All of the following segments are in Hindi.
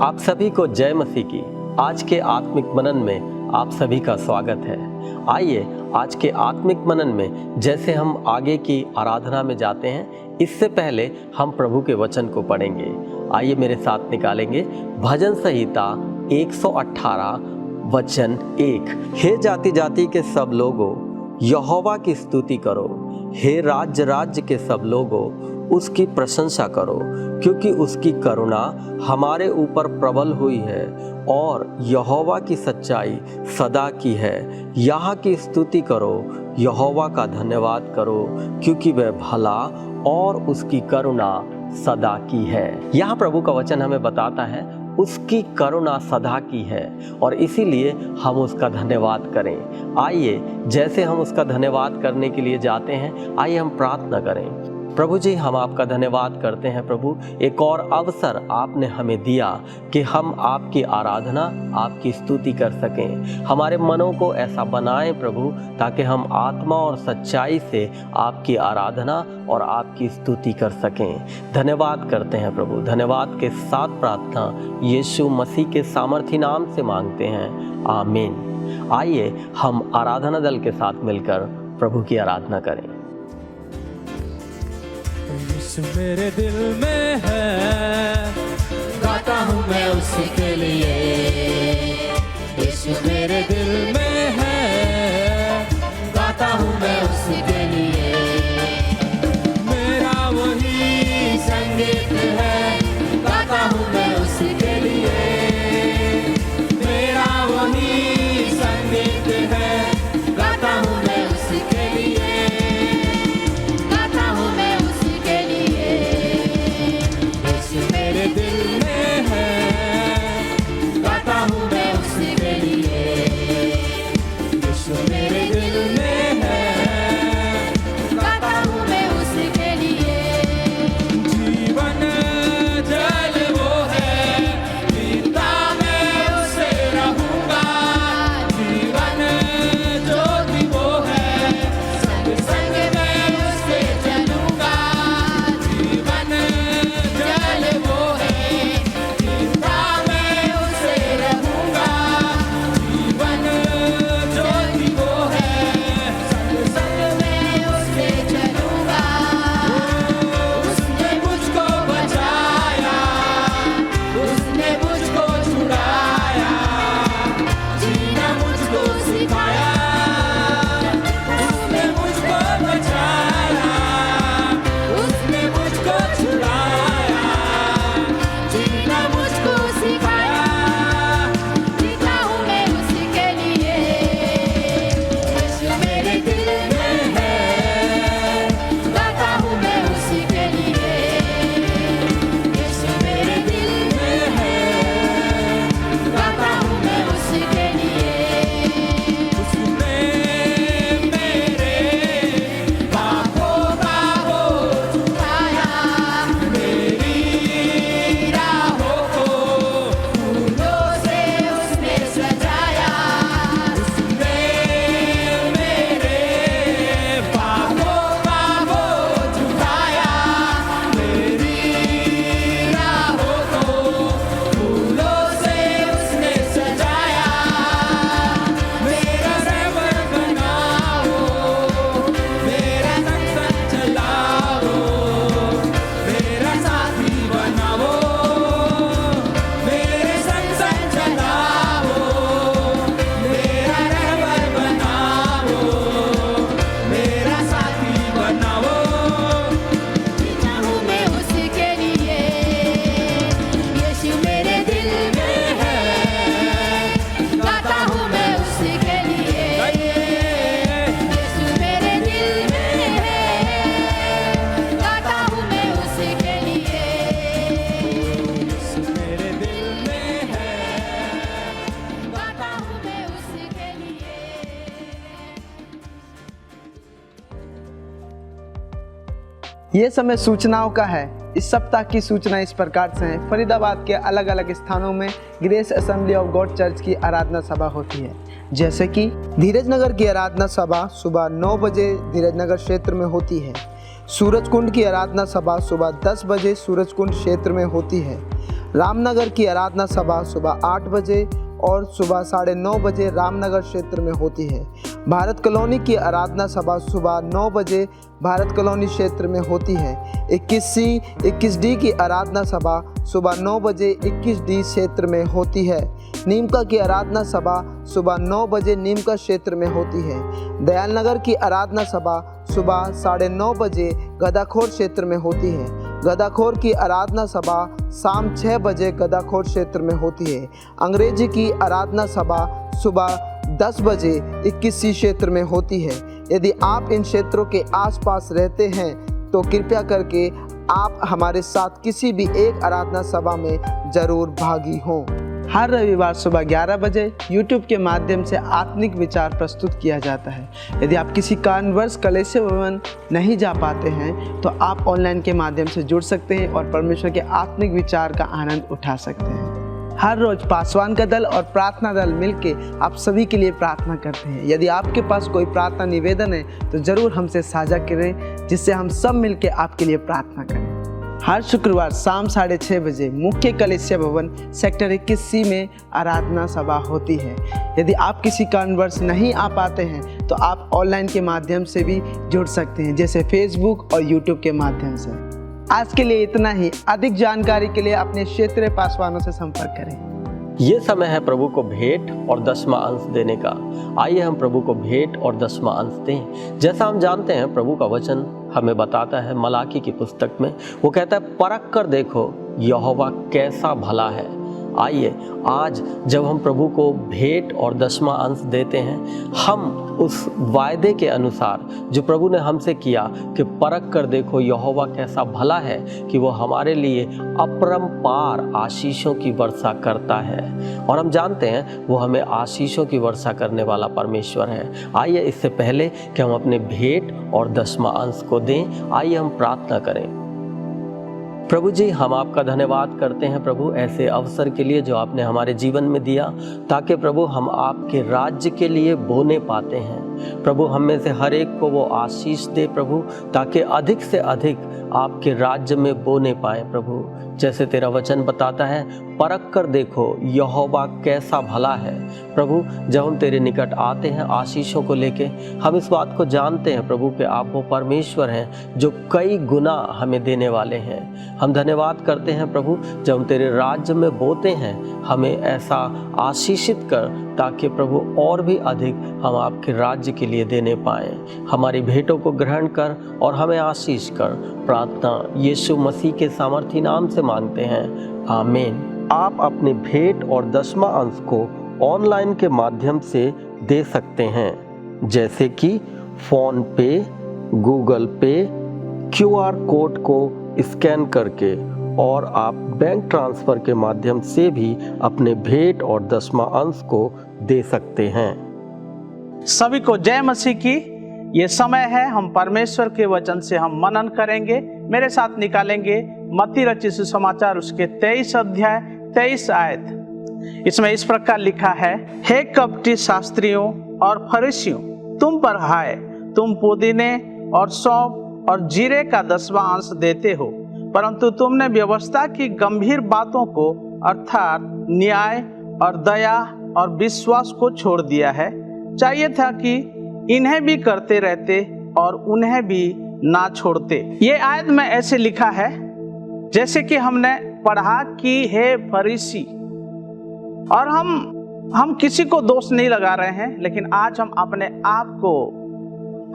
आप सभी को जय मसीह की। आज के आत्मिक मनन में आप सभी का स्वागत है। आइए आज के आत्मिक मनन में जैसे हम आगे की आराधना में जाते हैं, इससे पहले हम प्रभु के वचन को पढ़ेंगे। आइए मेरे साथ निकालेंगे भजन संहिता 118 वचन 1। हे जाति जाति के सब लोगों, यहोवा की स्तुति करो। हे राज्य राज्य के सब लोगों, उसकी प्रशंसा करो, क्योंकि उसकी करुणा हमारे ऊपर प्रबल हुई है और यहोवा की सच्चाई सदा की है। यहाँ की स्तुति करो, यहोवा का धन्यवाद करो, क्योंकि वह भला और उसकी करुणा सदा की है। यहाँ प्रभु का वचन हमें बताता है उसकी करुणा सदा की है और इसीलिए हम उसका धन्यवाद करें। आइए जैसे हम उसका धन्यवाद करने के लिए जाते हैं, आइए हम प्रार्थना करें। प्रभु जी, हम आपका धन्यवाद करते हैं। प्रभु, एक और अवसर आपने हमें दिया कि हम आपकी आराधना, आपकी स्तुति कर सकें। हमारे मनों को ऐसा बनाएं प्रभु, ताकि हम आत्मा और सच्चाई से आपकी आराधना और आपकी स्तुति कर सकें। धन्यवाद करते हैं प्रभु। धन्यवाद के साथ प्रार्थना यीशु मसीह के सामर्थी नाम से मांगते हैं, आमीन। आइए हम आराधना दल के साथ मिलकर प्रभु की आराधना करें। यीशु मेरे दिल में है, गाता हूँ मैं उसके लिए। यीशु मेरे दिल में है, गाता हूँ मैं उसके लिए। मेरा वही संगीत है, गाता हूँ मैं उसके लिए। मेरा वही संगीत है, गाता हूँ मैं उसके लिए। मेरे दिल में है, गाता हूँ मैं उसके लिए। यीशु मेरे दिल में है, गाता हूँ मैं उसके लिए। जीवन जल वो है, जीता मैं उससे रहूँगा। जीवन ज्योति वो है, संग संग मैं उससे चलूँगा। जीवन जल वो है, जीता मैं उससे रहूँगा। जीवन ज्योति वो है, संग संग मैं उससे चलूँगा। उसने मुझको बचाया, उसने मुझको छुड़ाया, जीना मुझको सिखाया। उसने मुझको बचाया, उसने मुझको छुड़ाया, जीना मुझको सिखाया। जीता हूँ मैं उसके लिए। यीशु मेरे दिल में है, गाता हूँ मैं उसके लिए। यीशु मेरे दिल में है, गाता हूँ मैं उसके लिए। उसने मेरे पापों का बोझ उठाया, मेरी राहों को फूलों से उसने सजाया। उसने मेरे पापों का बोझ उठाया, मेरी राहों को फूलों से उसने सजाया। मेरा रहबर बनाओ, मेरा संग चलाओ, मेरा साथी बनाओ। मेरे संग चलाओ, मेरा रहबर बनाओ, मेरा साथी बनाओ। जीता हूँ मैं उसके लिए। यीशु मेरे दिल में है, गाता हूँ मैं उसके लिए। यीशु मेरे दिल में है, गाता हूँ मैं उसके लिए। यीशु मेरे दिल में है, गाता हूँ मैं उसके लिए। ये समय सूचनाओं का है। इस सप्ताह की सूचना इस प्रकार से है। फरीदाबाद के अलग अलग स्थानों में grace assembly of God church की आराधना सभा होती है, जैसे कि धीरज नगर की आराधना सभा सुबह 9 बजे धीरज नगर क्षेत्र में होती है। सूरजकुंड की आराधना सभा सुबह 10 बजे सूरजकुंड क्षेत्र में होती है। रामनगर की आराधना सभा सुबह 8 बजे और सुबह 9:30 बजे रामनगर क्षेत्र में होती है। भारत कॉलोनी की आराधना सभा सुबह 9 बजे भारत कॉलोनी क्षेत्र में होती है। 21C 21D की आराधना सभा सुबह 9 बजे 21D क्षेत्र में होती है। नीमका की आराधना सभा सुबह 9 बजे नीमका क्षेत्र में होती है। दयालनगर की आराधना सभा सुबह 9:30 बजे गदाखोर क्षेत्र में होती है। गदाखोर की आराधना सभा शाम 6 बजे गदाखोर क्षेत्र में होती है। अंग्रेजी की आराधना सभा सुबह 10 बजे 21C क्षेत्र में होती है। यदि आप इन क्षेत्रों के आसपास रहते हैं तो कृपया करके आप हमारे साथ किसी भी एक आराधना सभा में जरूर भागी हों। हर रविवार सुबह 11 बजे YouTube के माध्यम से आत्मिक विचार प्रस्तुत किया जाता है। यदि आप किसी कारणवश कलेसिया भवन नहीं जा पाते हैं तो आप ऑनलाइन के माध्यम से जुड़ सकते हैं और परमेश्वर के आत्मिक विचार का आनंद उठा सकते हैं। हर रोज पासवान का दल और प्रार्थना दल मिलके आप सभी के लिए प्रार्थना करते हैं। यदि आपके पास कोई प्रार्थना निवेदन है तो ज़रूर हमसे साझा करें, जिससे हम सब मिलके आपके लिए प्रार्थना करें। हर शुक्रवार शाम 6:30 बजे मुख्य कलेसिया भवन सेक्टर 21C में आराधना सभा होती है। यदि आप किसी कारणवश नहीं आ पाते हैं तो आप ऑनलाइन के माध्यम से भी जुड़ सकते हैं, जैसे फेसबुक और यूट्यूब के माध्यम से। आज के लिए इतना ही। अधिक जानकारी के लिए अपने क्षेत्रीय पासवानों से संपर्क करें। ये समय है प्रभु को भेंट और 10वां अंश देने का। आइए हम प्रभु को भेंट और 10वां अंश दें। जैसा हम जानते हैं, प्रभु का वचन हमें बताता है मलाकी की पुस्तक में, वो कहता है परख कर देखो यहोवा कैसा भला है। आइए आज जब हम प्रभु को भेंट और 10वां अंश देते हैं, हम उस वायदे के अनुसार जो प्रभु ने हमसे किया कि परख कर देखो यहोवा कैसा भला है, कि वो हमारे लिए अपरंपार आशीषों की वर्षा करता है। और हम जानते हैं वो हमें आशीषों की वर्षा करने वाला परमेश्वर है। आइए इससे पहले कि हम अपने भेंट और 10वां अंश को दें, आइए हम प्रार्थना करें। प्रभु जी, हम आपका धन्यवाद करते हैं प्रभु ऐसे अवसर के लिए जो आपने हमारे जीवन में दिया, ताकि प्रभु हम आपके राज्य के लिए बोने पाते हैं। प्रभु हम में से हर एक को वो आशीष दे प्रभु, ताकि अधिक से अधिक आपके राज्य में बोने पाए प्रभु। जैसे तेरा वचन बताता है, परख कर देखो यहोवा कैसा भला है। प्रभु जब हम तेरे निकट आते हैं आशीषों को लेके, हम इस बात को जानते हैं प्रभु कि आप वो परमेश्वर हैं जो कई गुना हमें देने वाले हैं। हम धन्यवाद करते हैं प्रभु, जब हम तेरे राज्य में बोते हैं हमें ऐसा आशीषित कर, ताकि प्रभु और भी अधिक हम आपके राज्य के लिए देने पाएँ। हमारी भेंटों को ग्रहण कर और हमें आशीष कर। प्रार्थना यीशु मसीह के सामर्थी नाम से मांगते हैं, आमीन। आप अपने भेंट और 10वां अंश को ऑनलाइन के माध्यम से दे सकते हैं, जैसे कि फ़ोन पे, गूगल पे, QR कोड को स्कैन करके, और आप बैंक ट्रांसफ़र के माध्यम से भी अपने भेंट और 10वां अंश को दे सकते हैं। सभी को जय मसीह की। ये समय है, हम परमेश्वर के वचन से हम मनन करेंगे। मेरे साथ निकालेंगे मत्ती रचित सुसमाचार उसके 23 अध्याय 23 आयत। इसमें इस प्रकार लिखा है, हे कपटी शास्त्रियों और फरीसियों, तुम पर हाय, तुम पुदीने और सौंफ और जीरे का 10वां अंश देते हो, परंतु तुमने व्यवस्था की गंभीर बातों को अर्थात न्याय और दया और विश्वास को छोड़ दिया है। चाहिए था कि इन्हें भी करते रहते और उन्हें भी ना छोड़ते। ये आयत में ऐसे लिखा है जैसे कि हमने पढ़ा कि हे फरीसी, और हम किसी को दोष नहीं लगा रहे हैं, लेकिन आज हम अपने आप को,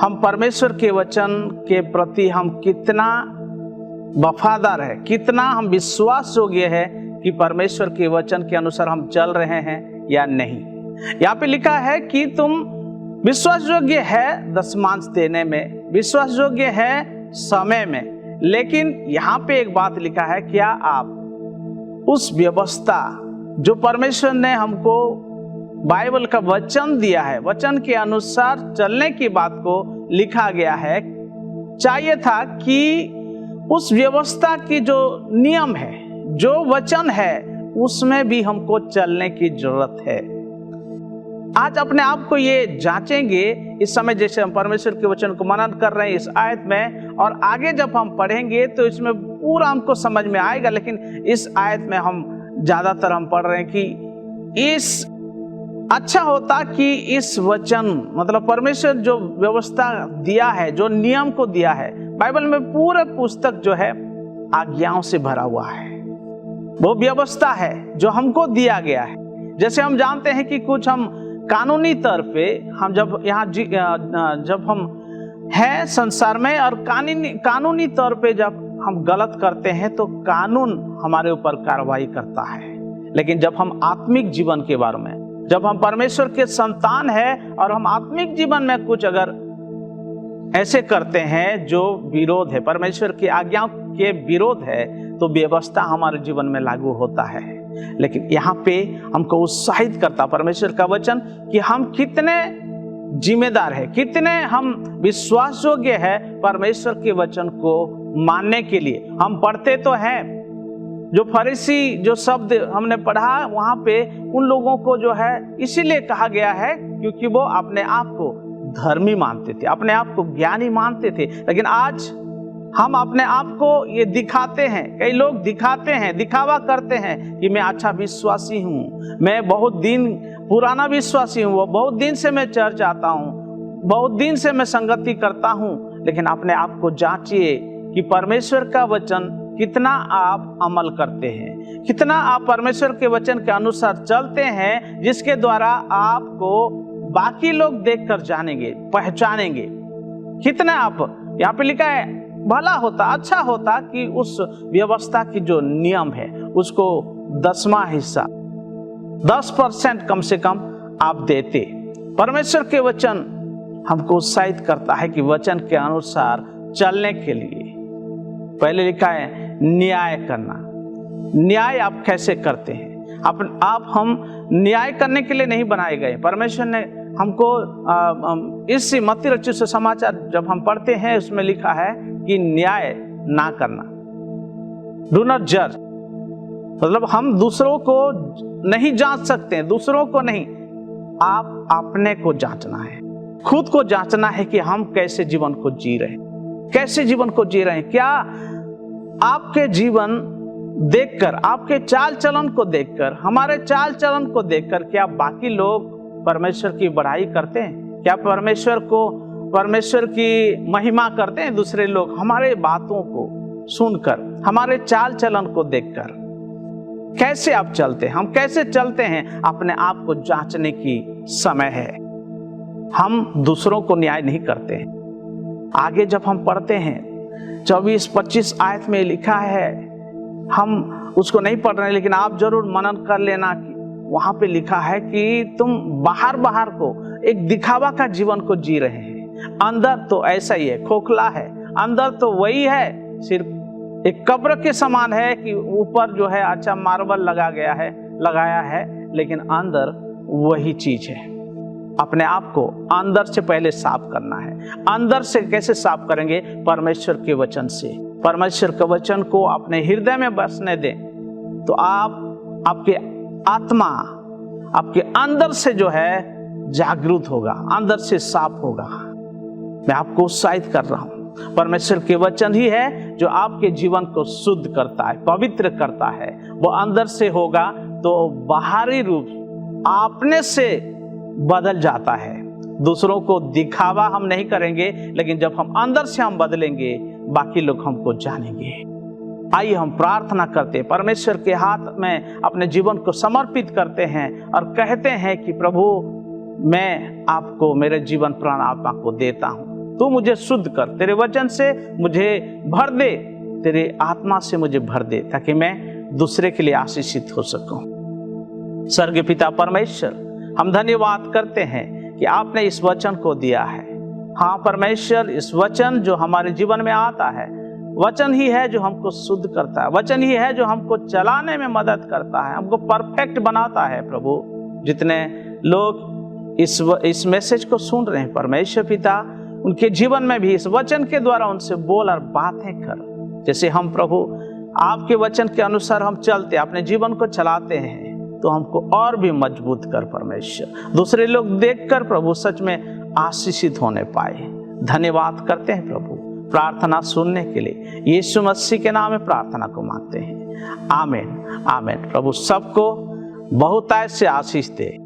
हम परमेश्वर के वचन के प्रति हम कितना वफादार है, कितना हम विश्वास योग्य है कि परमेश्वर के वचन के अनुसार हम चल रहे हैं या नहीं। यहाँ पे लिखा है कि तुम विश्वास योग्य है दशमांश देने में, विश्वास योग्य है समय में, लेकिन यहाँ पे एक बात लिखा है, क्या आप उस व्यवस्था जो परमेश्वर ने हमको बाइबल का वचन दिया है, वचन के अनुसार चलने की बात को लिखा गया है, चाहिए था कि उस व्यवस्था की जो नियम है, जो वचन है, उसमें भी हमको चलने की जरूरत है। आज अपने आप को ये जांचेंगे इस समय, जैसे हम परमेश्वर के वचन को मनन कर रहे हैं इस आयत में, और आगे जब हम पढ़ेंगे तो इसमें पूरा हमको समझ में आएगा। लेकिन इस आयत में हम ज्यादातर हम पढ़ रहे हैं कि इस अच्छा होता कि इस वचन मतलब परमेश्वर जो व्यवस्था दिया है, जो नियम को दिया है, बाइबल में पूरा पुस्तक जो है आज्ञाओं से भरा हुआ है। वो व्यवस्था है जो हमको दिया गया है। जैसे हम जानते हैं कि कुछ हम कानूनी तौर पे हम जब यहाँ जब हम हैं संसार में और कानूनी तौर पे जब हम गलत करते हैं तो कानून हमारे ऊपर कार्रवाई करता है। लेकिन जब हम आत्मिक जीवन के बारे में, जब हम परमेश्वर के संतान हैं और हम आत्मिक जीवन में कुछ अगर ऐसे करते हैं जो विरोध है, परमेश्वर की आज्ञाओं के विरोध है, तो व्यवस्था हमारे जीवन में लागू होता है। लेकिन यहाँ पे हमको उत्साहित करता परमेश्वर का वचन कि हम कितने जिम्मेदार है, कितने हम विश्वास योग्य है परमेश्वर के वचन को मानने के लिए। हम पढ़ते तो हैं, जो फरीसी जो शब्द हमने पढ़ा वहां पे उन लोगों को जो है इसीलिए कहा गया है क्योंकि वो अपने आप को धर्मी मानते थे, अपने आप को ज्ञानी मानते थे। लेकिन आज हम अपने आप को ये दिखाते हैं, कई लोग दिखाते हैं, दिखावा करते हैं कि मैं अच्छा विश्वासी हूँ, मैं बहुत दिन पुराना विश्वासी हूँ, बहुत दिन से मैं चर्च आता हूँ, बहुत दिन से मैं संगति करता हूँ। लेकिन अपने आप को जांचिए कि परमेश्वर का वचन कितना आप अमल करते हैं, कितना आप परमेश्वर के वचन के अनुसार चलते हैं, जिसके द्वारा आपको बाकी लोग देखकर जानेंगे, पहचानेंगे। कितना आप, यहाँ पे लिखा है भला होता, अच्छा होता कि उस व्यवस्था की जो नियम है उसको 10वां हिस्सा 10% कम से कम आप देते। परमेश्वर के वचन हमको उत्साहित करता है कि वचन के अनुसार चलने के लिए पहले लिखा है न्याय करना। न्याय आप कैसे करते हैं? आप हम न्याय करने के लिए नहीं बनाए गए। परमेश्वर ने हमको इस मत्ती रचित सुसमाचार जब हम पढ़ते हैं उसमें लिखा है कि न्याय ना करना, डू नॉट जज। मतलब हम दूसरों को नहीं जांच सकते, दूसरों को नहीं, आप अपने को जांचना है, खुद को जांचना है कि हम कैसे जीवन को जी रहे हैं, कैसे जीवन को जी रहे हैं। क्या आपके जीवन देखकर, आपके चाल चलन को देखकर, हमारे चाल चलन को देखकर क्या बाकी लोग परमेश्वर की बड़ाई करते हैं? क्या परमेश्वर की महिमा करते हैं दूसरे लोग हमारे बातों को सुनकर, हमारे चाल चलन को देखकर? कैसे आप चलते हैं, हम कैसे चलते हैं? अपने आप को जांचने की समय है। हम दूसरों को न्याय नहीं करते हैं। आगे जब हम पढ़ते हैं 24-25 आयत में लिखा है, हम उसको नहीं पढ़ रहे हैं लेकिन आप जरूर मनन कर लेना कि वहां पे लिखा है कि तुम बाहर को एक दिखावा का जीवन को जी रहे हैं, अंदर तो ऐसा ही है, खोखला है, अंदर तो वही है, सिर्फ एक कब्र के समान है कि ऊपर जो है अच्छा मार्बल लगाया है, लेकिन अंदर वही चीज है। अपने आप को अंदर से पहले साफ करना है। अंदर से कैसे साफ करेंगे? परमेश्वर के वचन से। परमेश्वर के वचन को अपने हृदय में बसने दें तो आपके आत्मा आपके अंदर से जो है जागरूक होगा, अंदर से साफ होगा। मैं आपको उत्साहित कर रहा हूं, परमेश्वर के वचन ही है जो आपके जीवन को शुद्ध करता है, पवित्र करता है। वो अंदर से होगा तो बाहरी रूप अपने से बदल जाता है। दूसरों को दिखावा हम नहीं करेंगे, लेकिन जब हम अंदर से हम बदलेंगे बाकी लोग हमको जानेंगे। आइए हम प्रार्थना करते हैं, परमेश्वर के हाथ में अपने जीवन को समर्पित करते हैं और कहते हैं कि प्रभु मैं आपको मेरे जीवन प्राण आत्मा को देता हूं, तू मुझे शुद्ध कर, तेरे वचन से मुझे भर दे, तेरे आत्मा से मुझे भर दे, ताकि मैं दूसरे के लिए आशीषित हो सकूं। स्वर्गीय पिता परमेश्वर, हम धन्यवाद करते हैं कि आपने इस वचन को दिया है। हाँ परमेश्वर, इस वचन जो हमारे जीवन में आता है, वचन ही है जो हमको शुद्ध करता है, वचन ही है जो हमको चलाने में मदद करता है, हमको परफेक्ट बनाता है। प्रभु जितने लोग इस मैसेज को सुन रहे हैं परमेश्वर पिता, उनके जीवन में भी इस वचन के द्वारा उनसे बोल और बातें कर। जैसे हम प्रभु आपके वचन के अनुसार हम चलते, अपने जीवन को चलाते हैं, तो हमको और भी मजबूत कर परमेश्वर, दूसरे लोग देखकर प्रभु सच में आशीषित होने पाए। धन्यवाद करते हैं प्रभु प्रार्थना सुनने के लिए, यीशु मसीह के नाम में प्रार्थना को मांगते हैं, आमीन आमीन। प्रभु सबको बहुत ऐसे आशीष दे।